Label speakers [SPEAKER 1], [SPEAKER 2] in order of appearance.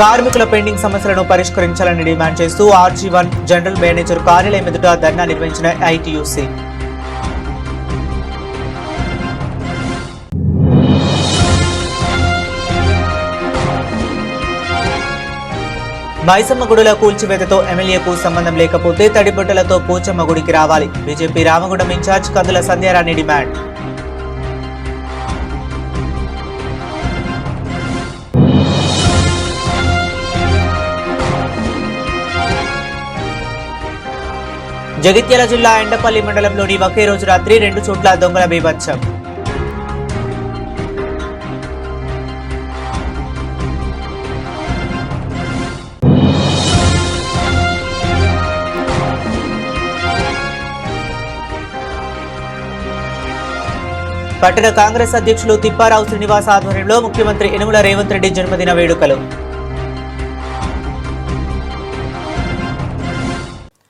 [SPEAKER 1] కార్మికుల పెండింగ్ సమస్యలను పరిష్కరించాలని డిమాండ్ చేస్తూ RG1 జనరల్ మేనేజర్ కార్యాలయం ఎదుట ధర్నా నిర్వహించిన ITUC. మైసమ్మ గుడుల కూల్చివేతతో ఎమ్మెల్యేకు సంబంధం లేకపోతే తడిబొట్టలతో పోచమ్మ గుడికి రావాలి. బీజేపీ రామగుండం ఇన్ఛార్జ్ కందుల సంధ్యారాణి డిమాండ్. జగిత్యాల జిల్లా ఎండపల్లి మండలంలోని ఒకే రోజు రాత్రి 2 చోట్ల దొంగల బీభత్సం. పట్టణ కాంగ్రెస్ అధ్యక్షులు తిప్పారావు శ్రీనివాస్ ఆధ్వర్యంలో ముఖ్యమంత్రి యనుమల రేవంత్ రెడ్డి జన్మదిన వేడుకలు.